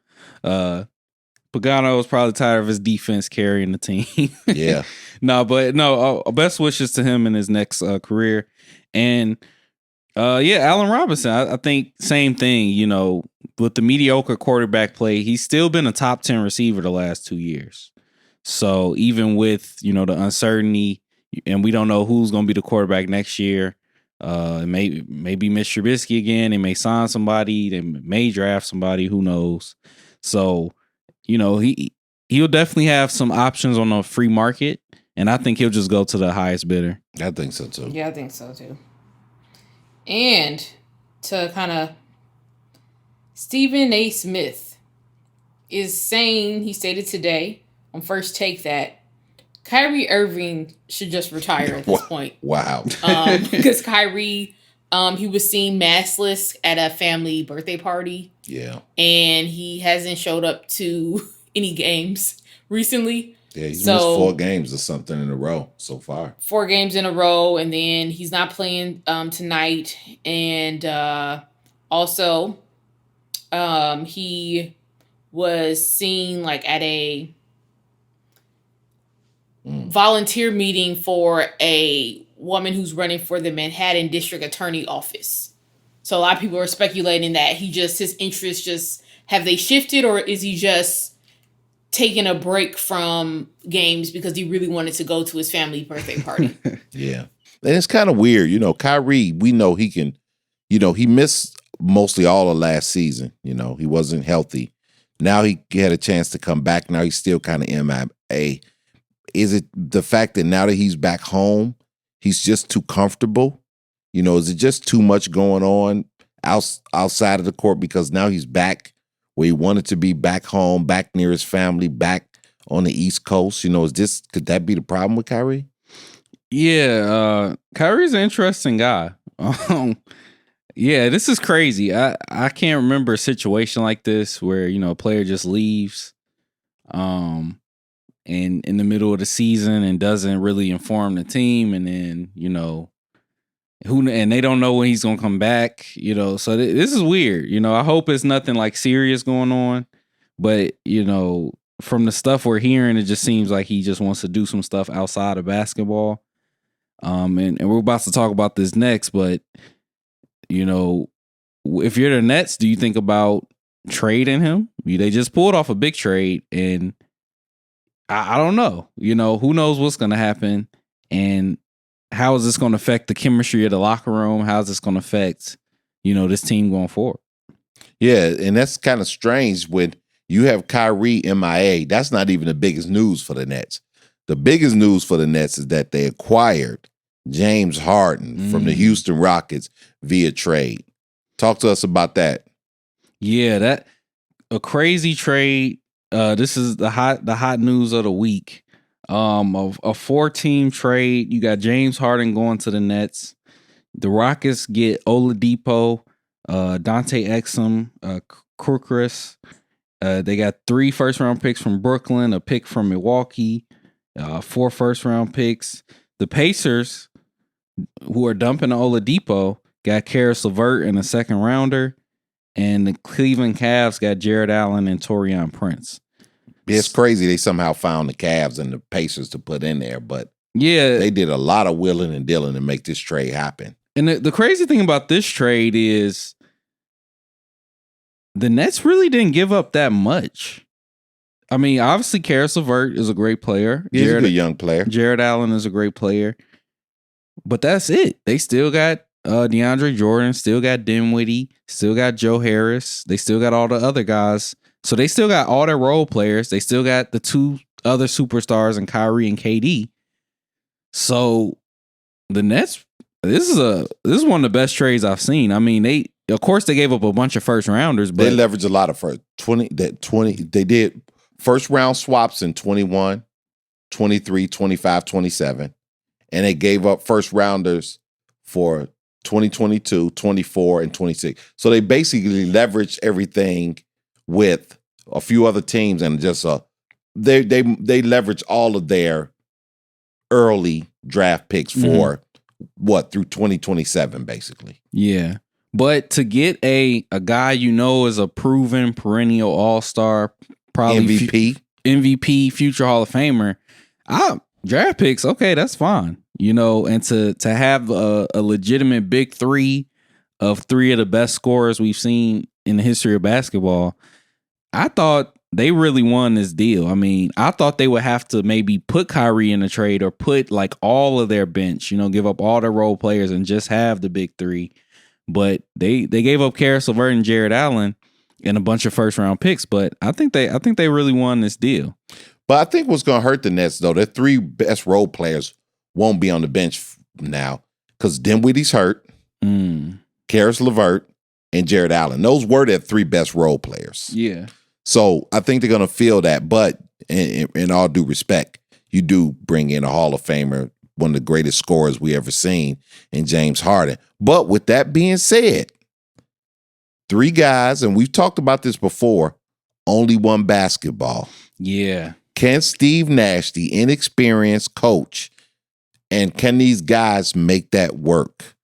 Pagano was probably tired of his defense carrying the team. Yeah. Best wishes to him in his next career. And Allen Robinson, I think same thing, with the mediocre quarterback play, he's still been a top 10 receiver the last 2 years. So even with, the uncertainty, and we don't know who's going to be the quarterback next year, maybe Mr. Trubisky again. They may sign somebody. They may draft somebody. Who knows? So, he'll definitely have some options on the free market, and I think he'll just go to the highest bidder. I think so too. Yeah, I think so too. And to kind of Stephen A. Smith is saying, he stated today on First Take that Kyrie Irving should just retire at this point. Wow. Because Kyrie, he was seen maskless at a family birthday party. Yeah. And he hasn't showed up to any games recently. Yeah, he's missed 4 games or something in a row so far. 4 games in a row, and then he's not playing tonight. And also, he was seen like at a volunteer meeting for a woman who's running for the Manhattan District Attorney Office. So a lot of people are speculating that his interests just, have they shifted, or is he just taking a break from games because he really wanted to go to his family birthday party? Yeah. And it's kind of weird. Kyrie, we know he can, he missed mostly all of last season. He wasn't healthy. Now he had a chance to come back. Now he's still kind of MIA. Is it the fact that now that he's back home, he's just too comfortable? Is it just too much going on outside of the court because now he's back where he wanted to be, back home, back near his family, back on the East Coast? Could that be the problem with Kyrie? Yeah, Kyrie's an interesting guy. Yeah, this is crazy. I can't remember a situation like this where, a player just leaves and in the middle of the season and doesn't really inform the team, and then, and they don't know when he's gonna come back, so this is weird. I hope it's nothing like serious going on, but from the stuff we're hearing, it just seems like he just wants to do some stuff outside of basketball. And we're about to talk about this next, but if you're the Nets, do you think about trading him? They just pulled off a big trade, and I don't know. Who knows what's going to happen, and how is this going to affect the chemistry of the locker room? How is this going to affect, this team going forward? Yeah, and that's kind of strange when you have Kyrie MIA. That's not even the biggest news for the Nets. The biggest news for the Nets is that they acquired James Harden from the Houston Rockets via trade. Talk to us about that. Yeah, that a crazy trade. This is the hot news of the week. A 4-team trade. You got James Harden going to the Nets. The Rockets get Oladipo, Dante Exum, Kurucs. They got 3 first-round picks from Brooklyn, a pick from Milwaukee, 4 first-round picks. The Pacers, who are dumping Oladipo, got Karis LeVert and a second-rounder. And the Cleveland Cavs got Jared Allen and Taurean Prince. It's crazy they somehow found the Cavs and the Pacers to put in there, but yeah, they did a lot of willing and dealing to make this trade happen. And the crazy thing about this trade is the Nets really didn't give up that much. I mean, obviously, Karis LeVert is a great player. He's a good young player. Jared Allen is a great player. But that's it. They still got DeAndre Jordan, still got Dinwiddie, still got Joe Harris. They still got all the other guys. So they still got all their role players. They still got the 2 other superstars in Kyrie and KD. So the Nets, this is one of the best trades I've seen. I mean, they gave up a bunch of first rounders, but they leveraged a lot of they did first round swaps in 21, 23, 25, 27, and they gave up first rounders for 2022, 24, and 26. So they basically leveraged everything with a few other teams, and just they leverage all of their early draft picks for through 2027, basically. Yeah. But to get a guy is a proven perennial all-star, probably MVP, future Hall of Famer, draft picks, okay, that's fine. And to have a legitimate big 3 of 3 of the best scorers we've seen in the history of basketball, I thought they really won this deal. I mean, I thought they would have to maybe put Kyrie in a trade or put like all of their bench, give up all their role players and just have the big 3. But they gave up Karis LeVert and Jared Allen. and a bunch of first round picks. But I think they really won this deal. But I think what's going to hurt the Nets, though, their 3 best role players won't be on the bench now because Dinwiddie's hurt, Karis LeVert, and Jared Allen. Those were their 3 best role players. Yeah. So I think they're going to feel that. But in all due respect, you do bring in a Hall of Famer, one of the greatest scorers we ever seen in James Harden. But with that being said, 3 guys, and we've talked about this before, only one basketball. Yeah. Can Steve Nash, the inexperienced coach, and can these guys make that work?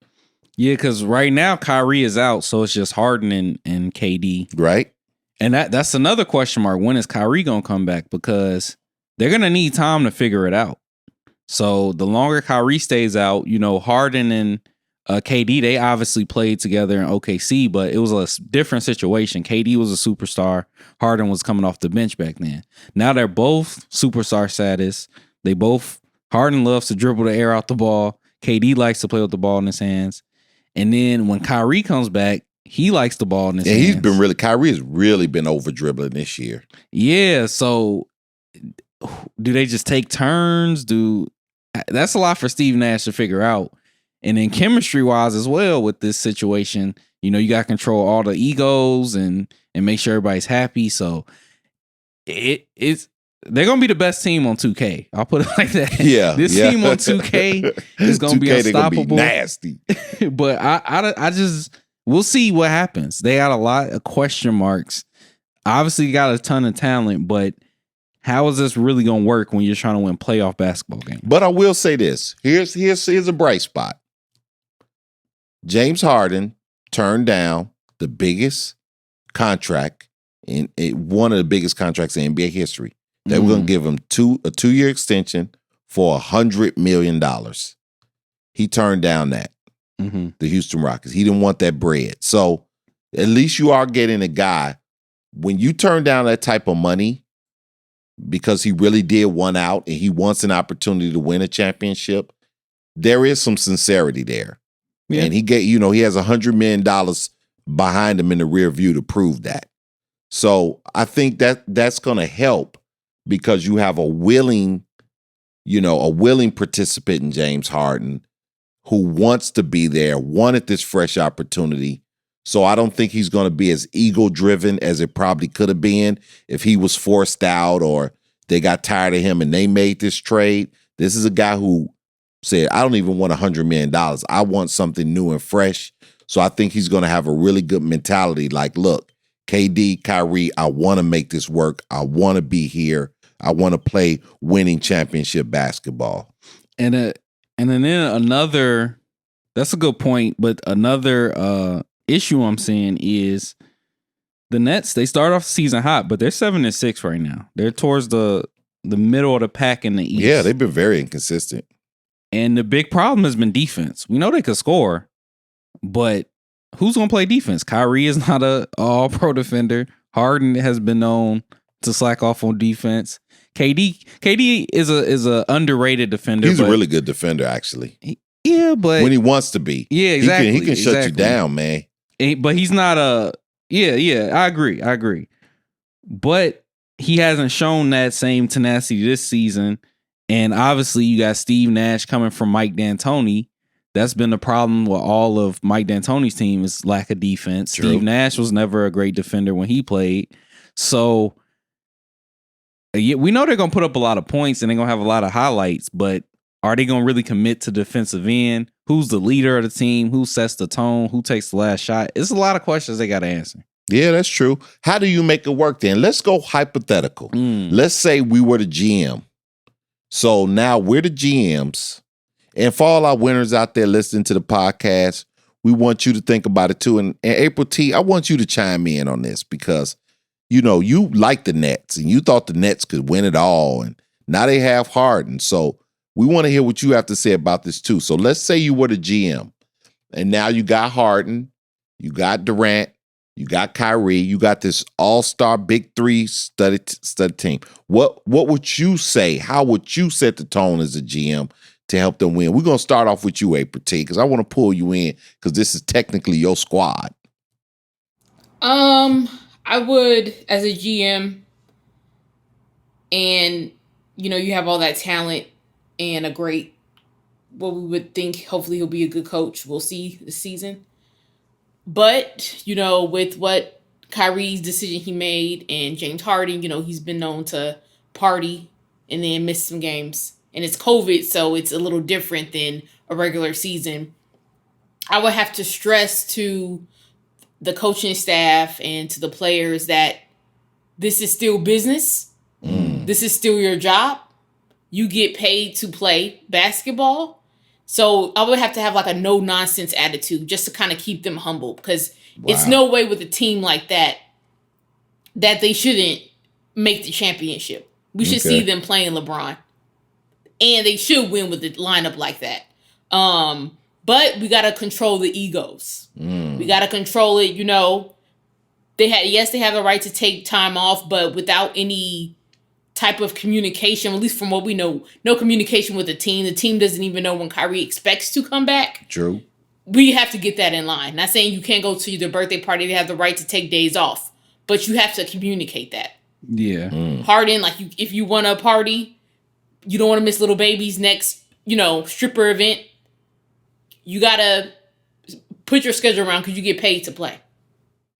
Yeah, because right now Kyrie is out, so it's just Harden and KD. Right. And that's another question mark. When is Kyrie going to come back? Because they're going to need time to figure it out. So the longer Kyrie stays out, Harden and KD, they obviously played together in OKC, but it was a different situation. KD was a superstar. Harden was coming off the bench back then. Now they're both superstar status. Harden loves to dribble the air out the ball. KD likes to play with the ball in his hands. And then when Kyrie comes back, he likes the ball in his hands. Kyrie has really been over dribbling this year. Yeah, so do they just take turns? That's a lot for Steve Nash to figure out. And then chemistry-wise as well with this situation, you got to control all the egos and make sure everybody's happy. So they're going to be the best team on 2K. I'll put it like that. Yeah. This team on 2K is going to be unstoppable. Gonna be nasty. But I just, we'll see what happens. They got a lot of question marks. Obviously got a ton of talent, but how is this really going to work when you're trying to win playoff basketball games? But I will say this. Here's a bright spot. James Harden turned down the biggest contract in one of the biggest contracts in NBA history. They were going to give him a 2-year extension for $100 million. He turned down that. The Houston Rockets. He didn't want that bread. So at least you are getting a guy. When you turn down that type of money because he really did one out and he wants an opportunity to win a championship, there is some sincerity there. Yeah. And he has $100 million behind him in the rear view to prove that. So I think that's going to help because you have a willing participant in James Harden who wants to be there, wanted this fresh opportunity. So I don't think he's going to be as ego-driven as it probably could have been if he was forced out or they got tired of him and they made this trade. This is a guy who said, I don't even want $100 million. I want something new and fresh. So I think he's going to have a really good mentality. Like, look, KD, Kyrie, I want to make this work. I want to be here. I want to play winning championship basketball. And then another, that's a good point, but another issue I'm seeing is the Nets, they start off the season hot, but they're 7-6 right now. They're towards the middle of the pack in the East. Yeah, they've been very inconsistent. And the big problem has been defense. We know they could score, but who's going to play defense? Kyrie is not a all-pro defender. Harden has been known to slack off on defense. KD is a underrated defender. He's a really good defender, actually. But when he wants to be. Yeah, exactly. He can shut you down, man. But he's not I agree. But he hasn't shown that same tenacity this season. And obviously you got Steve Nash coming from Mike D'Antoni. That's been the problem with all of Mike D'Antoni's team is lack of defense. True. Steve Nash was never a great defender when he played. So we know they're going to put up a lot of points and they're going to have a lot of highlights, but are they going to really commit to defensive end? Who's the leader of the team? Who sets the tone? Who takes the last shot? It's a lot of questions they got to answer. Yeah, that's true. How do you make it work then? Let's go hypothetical. Let's say we were the GM. So now we're the GMs. And for all our winners out there listening to the podcast, we want you to think about it too. And April T, I want you to chime in on this because, you like the Nets and you thought the Nets could win it all. And now they have Harden. So we want to hear what you have to say about this too. So let's say you were the GM and now you got Harden, you got Durant, you got Kyrie, you got this all-star big three studded team. What would you say? How would you set the tone as a GM to help them win? We're going to start off with you, April T, because I want to pull you in because this is technically your squad. I would, as a GM, and you have all that talent and a great, what we would think, hopefully he'll be a good coach. We'll see this season. But, with what Kyrie's decision he made and James Harden, he's been known to party and then miss some games. And it's COVID, so it's a little different than a regular season. I would have to stress to the coaching staff and to the players that this is still business. This is still your job. You get paid to play basketball. So I would have to have like a no nonsense attitude just to kind of keep them humble, because it's no way with a team like that they shouldn't make the championship. We should see them playing LeBron, and they should win with the lineup like that. But we got to control the egos. We got to control it. They have the right to take time off, but without any type of communication, at least from what we know, no communication with the team. The team doesn't even know when Kyrie expects to come back. True. We have to get that in line. Not saying you can't go to the birthday party. They have the right to take days off, but you have to communicate that. Yeah. Harden, if you want a party, you don't want to miss little baby's next, stripper event. You got to put your schedule around because you get paid to play.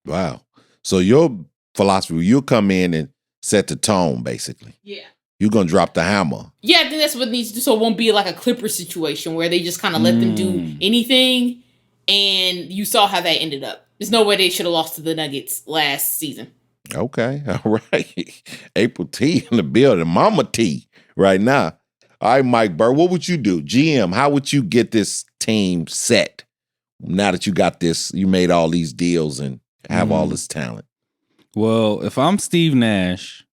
Wow. So your philosophy, you'll come in and set the tone, basically. Yeah. You're going to drop the hammer. Yeah, I think that's what needs to do, so it won't be like a Clipper situation where they just kind of let them do anything, and you saw how that ended up. There's no way they should have lost to the Nuggets last season. Okay, all right. April T in the building. Mama T right now. All right, Mike Burr, what would you do? GM, how would you get this team set now that you got this, you made all these deals and have all this talent? Well, if I'm Steve Nash,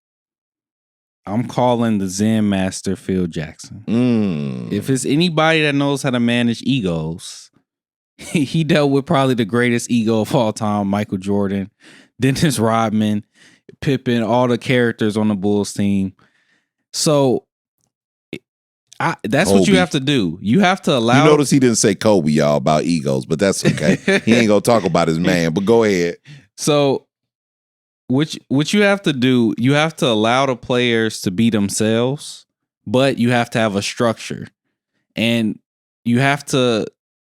I'm calling the Zen Master Phil Jackson. If it's anybody that knows how to manage egos, he dealt with probably the greatest ego of all time, Michael Jordan, Dennis Rodman, Pippen, all the characters on the Bulls team. So that's Kobe. What you have to do. You have to allow. You notice he didn't say Kobe, y'all, about egos, but that's okay. He ain't gonna talk about his man, but go ahead. So what you have to do, you have to allow the players to be themselves, but you have to have a structure. And you have to,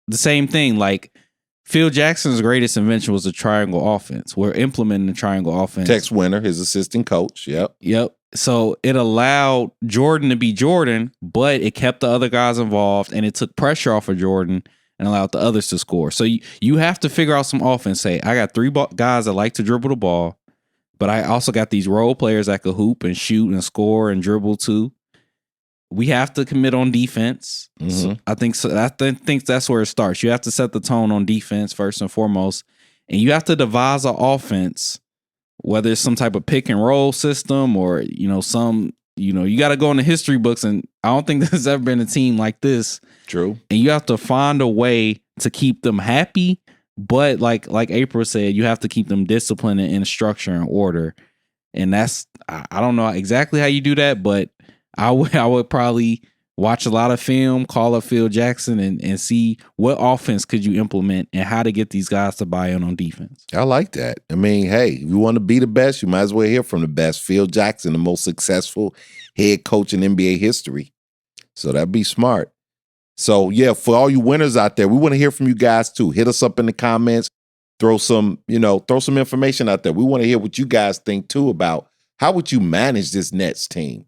the same thing, like Phil Jackson's greatest invention was the triangle offense. We're implementing the triangle offense. Tex Winter, his assistant coach. Yep. So it allowed Jordan to be Jordan, but it kept the other guys involved, and it took pressure off of Jordan and allowed the others to score. So you have to figure out some offense. Say, I got three guys that like to dribble the ball, but I also got these role players that could hoop and shoot and score and dribble too. We have to commit on defense. So I think that's where it starts. You have to set the tone on defense first and foremost, and you have to devise an offense, whether it's some type of pick and roll system or you got to go in the history books, and I don't think there's ever been a team like this. True. And you have to find a way to keep them happy, but like April said, you have to keep them disciplined and in structure and order. And that's, I don't know exactly how you do that, but I would probably watch a lot of film, call up Phil Jackson, and see what offense could you implement and how to get these guys to buy in on defense. I like that. I mean, hey, if you want to be the best, you might as well hear from the best. Phil Jackson, the most successful head coach in NBA history. So that'd be smart. So, yeah, for all you winners out there, we want to hear from you guys too. Hit us up in the comments. Throw some information out there. We want to hear what you guys think too about how would you manage this Nets team.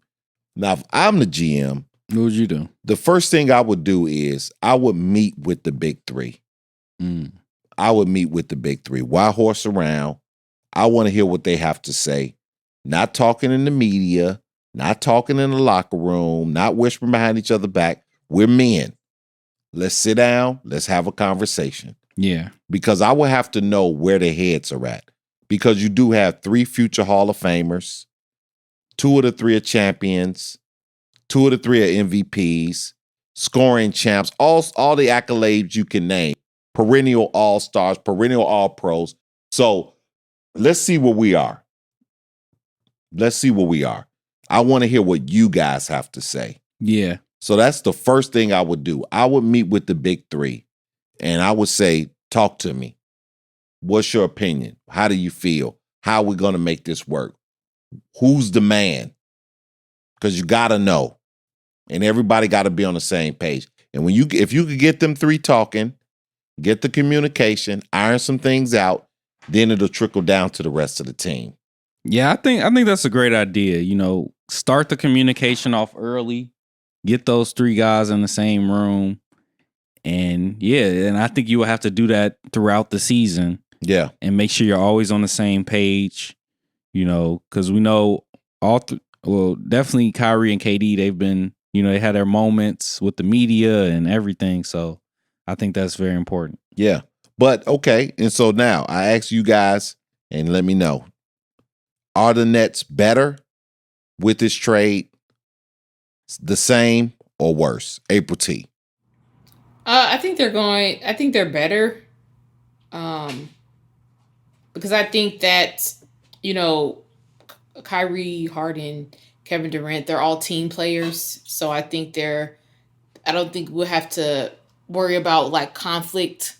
Now, if I'm the GM, what would you do? The first thing I would do is I would meet with the big three. I would meet with the big three. Why horse around? I want to hear what they have to say. Not talking in the media, not talking in the locker room, not whispering behind each other's back. We're men. Let's sit down. Let's have a conversation. Yeah. Because I would have to know where their heads are at. Because you do have 3 future Hall of Famers. 2 of the 3 are champions. 2 of the 3 are MVPs, scoring champs, all the accolades you can name, perennial all-stars, perennial all-pros. So let's see where we are. I want to hear what you guys have to say. Yeah. So that's the first thing I would do. I would meet with the big 3, and I would say, talk to me. What's your opinion? How do you feel? how we're going to make this work. Who's the man? Because you got to know. And everybody got to be on the same page. And if you could get them three talking, get the communication, iron some things out, then it'll trickle down to the rest of the team. Yeah, I think that's a great idea. Start the communication off early, get those three guys in the same room. And I think you will have to do that throughout the season. Yeah. And make sure you're always on the same page, because we know definitely Kyrie and KD, they've been, they had their moments with the media and everything. So I think that's very important. Yeah. But okay. And so now I ask you guys and let me know. Are the Nets better with this trade? The same or worse? April T. I think they're better. Because I think that, Kyrie, Harden, Kevin Durant, they're all team players. So I don't think we'll have to worry about like conflict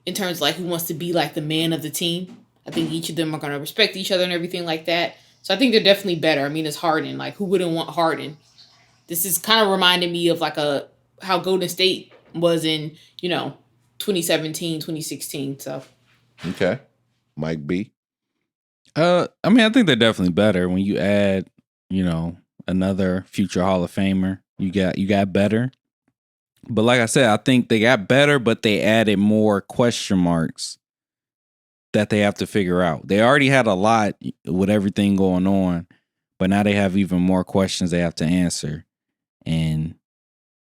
in terms of like who wants to be like the man of the team. I think each of them are going to respect each other and everything like that. So I think they're definitely better. I mean, it's Harden. Like, who wouldn't want Harden? This is kind of reminding me of like how Golden State was in, 2017, 2016. So. Okay. Mike B. I think they're definitely better when you add, another future Hall of Famer. You got better. But like I said, I think they got better, but they added more question marks that they have to figure out. They already had a lot with everything going on, but now they have even more questions they have to answer. And,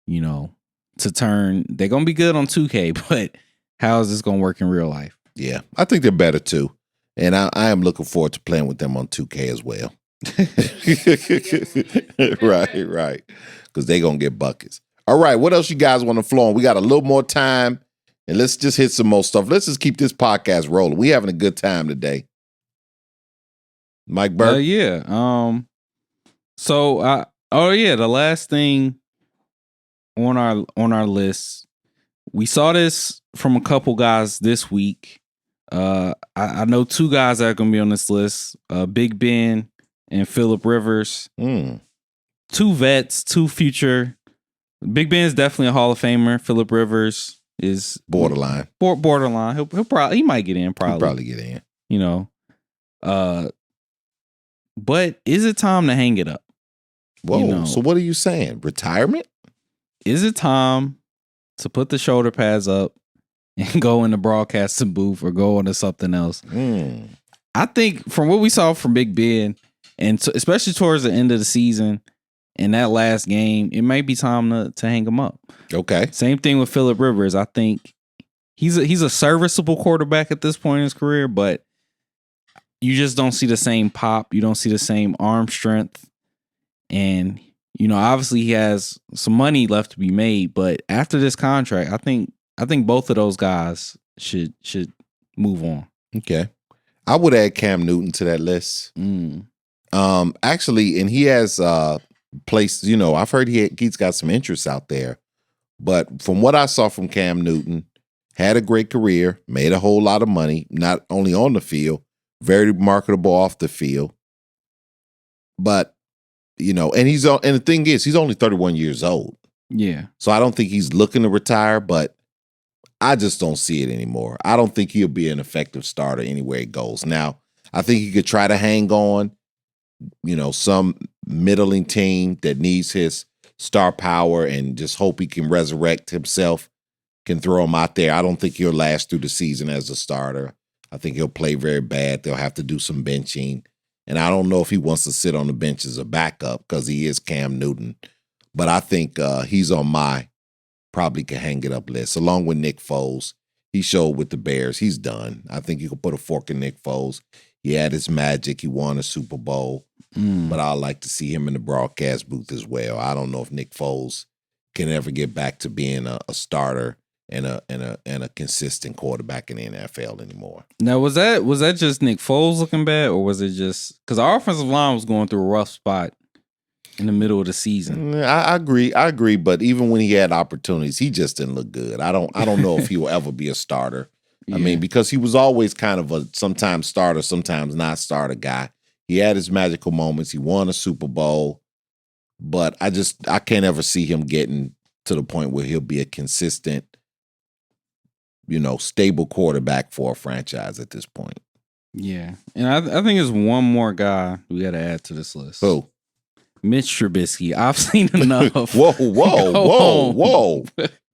they're going to be good on 2K, but how is this going to work in real life? Yeah, I think they're better too. And I am looking forward to playing with them on 2K as well. Right. Because they're going to get buckets. All right, what else you guys want to flow on? We got a little more time, and let's just hit some more stuff. Let's just keep this podcast rolling. We having a good time today. Mike Burke? Yeah. The last thing on our list, we saw this from a couple guys this week. I know two guys that are going to be on this list, Big Ben and Phillip Rivers. Two vets, two future. Big Ben is definitely a Hall of Famer. Phillip Rivers is borderline. Borderline. He might get in. He'll probably get in. But is it time to hang it up? Whoa. So what are you saying? Retirement? Is it time to put the shoulder pads up and go in the broadcasting booth or go into something else? I think from what we saw from Big Ben, and especially towards the end of the season, in that last game, it might be time to hang him up. Okay. Same thing with Phillip Rivers. I think he's a serviceable quarterback at this point in his career, but you just don't see the same pop. You don't see the same arm strength. And, obviously he has some money left to be made, but after this contract, I think both of those guys should move on. Okay. I would add Cam Newton to that list. Actually, and he has placed, I've heard he's got some interest out there. But from what I saw from Cam Newton, had a great career, made a whole lot of money, not only on the field, very marketable off the field. But, and the thing is, he's only 31 years old. Yeah. So I don't think he's looking to retire, but I just don't see it anymore. I don't think he'll be an effective starter anywhere he goes. Now, I think he could try to hang on, some middling team that needs his star power and just hope he can resurrect himself, can throw him out there. I don't think he'll last through the season as a starter. I think he'll play very bad. They'll have to do some benching. And I don't know if he wants to sit on the bench as a backup because he is Cam Newton. But I think he's on my probably can hang it up list, along with Nick Foles. He showed with the Bears. He's done. I think you could put a fork in Nick Foles. He had his magic. He won a Super Bowl. But I'd like to see him in the broadcast booth as well. I don't know if Nick Foles can ever get back to being a starter and a consistent quarterback in the NFL anymore. Now, was that just Nick Foles looking bad, or was it just because our offensive line was going through a rough spot in the middle of the season? I agree. But even when he had opportunities, he just didn't look good. I don't know if he will ever be a starter I mean, because he was always kind of a sometimes starter, sometimes not starter guy. He had his magical moments. He won a Super Bowl. But I can't ever see him getting to the point where he'll be a consistent, stable quarterback for a franchise at this point. Yeah. And I think there's one more guy we got to add to this list. Who? Mitch Trubisky. I've seen enough. Whoa.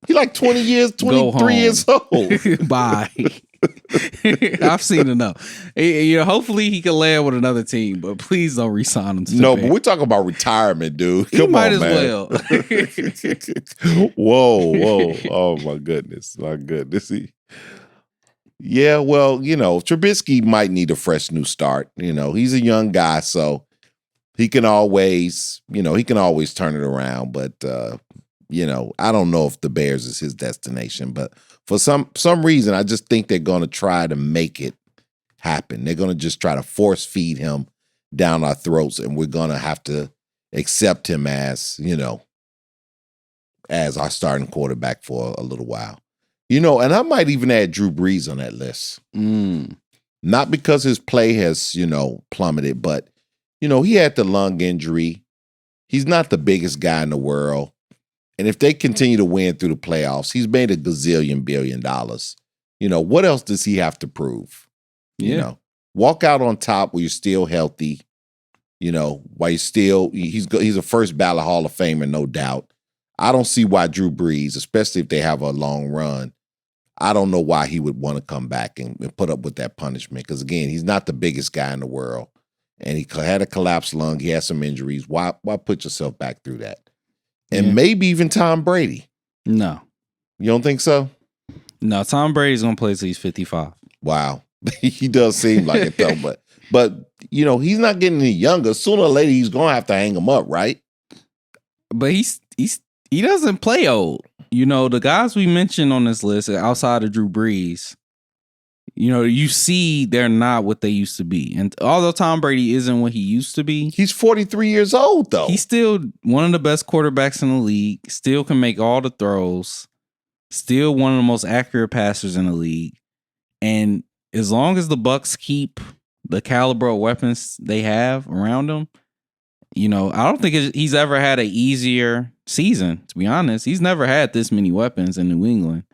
He like 23 years old. Bye. I've seen enough. Hopefully he can land with another team, but please don't re-sign him. No, but we're talking about retirement, dude. Come might on, as man. well. Whoa. Oh, my goodness. Yeah, well, Trubisky might need a fresh new start. He's a young guy, so he can always turn it around. But, I don't know if the Bears is his destination. But for some reason, I just think they're going to try to make it happen. They're going to just try to force feed him down our throats, and we're going to have to accept him as our starting quarterback for a little while. And I might even add Drew Brees on that list. Not because his play has, plummeted, but, he had the lung injury. He's not the biggest guy in the world. And if they continue to win through the playoffs, he's made $1 billion. What else does he have to prove? Walk out on top where you're still healthy. While you're still, he's a first ballot Hall of Famer, no doubt. I don't see why Drew Brees, especially if they have a long run, I don't know why he would want to come back and put up with that punishment. Because again, he's not the biggest guy in the world. And he had a collapsed lung. He had some injuries. Why put yourself back through that? And maybe even Tom Brady. No. You don't think so? No, Tom Brady's going to play till he's 55. Wow. He does seem like it, though. But he's not getting any younger. Sooner or later, he's going to have to hang him up, right? But he doesn't play old. The guys we mentioned on this list outside of Drew Brees, you see they're not what they used to be. And although Tom Brady isn't what he used to be, he's 43 years old, though. He's still one of the best quarterbacks in the league, still can make all the throws, still one of the most accurate passers in the league. And as long as the Bucs keep the caliber of weapons they have around them, I don't think he's ever had an easier season, to be honest. He's never had this many weapons in New England.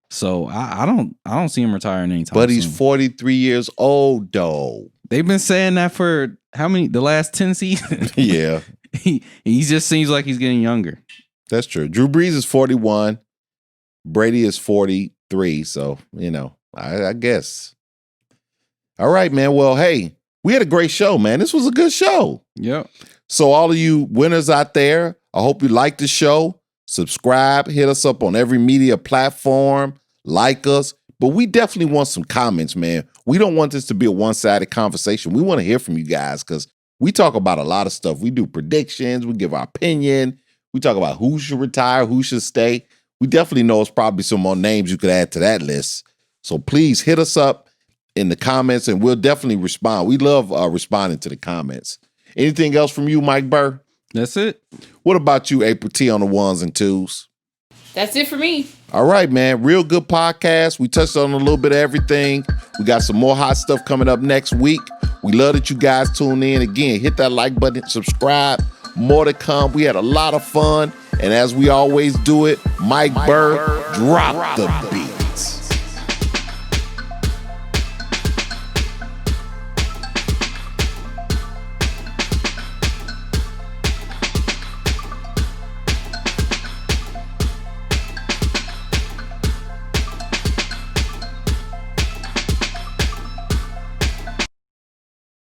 So I don't see him retiring anytime soon. But he's 43 years old, though. They've been saying that for the last 10 seasons? Yeah. He just seems like he's getting younger. That's true. Drew Brees is 41. Brady is 43. So, I guess. All right, man. Well, hey, we had a great show, man. This was a good show. Yep. So all of you winners out there, I hope you like the show. Subscribe, hit us up on every media platform, like us. But we definitely want some comments, man. We don't want this to be a one-sided conversation. We want to hear from you guys because we talk about a lot of stuff. We do predictions. We give our opinion. We talk about who should retire, who should stay. We definitely know it's probably some more names you could add to that list. So please hit us up in the comments, and we'll definitely respond. We love responding to the comments. Anything else from you, Mike Burr? That's it. What about you, April T, on the ones and twos? That's it for me. All right, man. Real good podcast. We touched on a little bit of everything. We got some more hot stuff coming up next week. We love that you guys tune in. Again, hit that like button, subscribe. More to come. We had a lot of fun. And as we always do it, Mike Burr, drop the beat.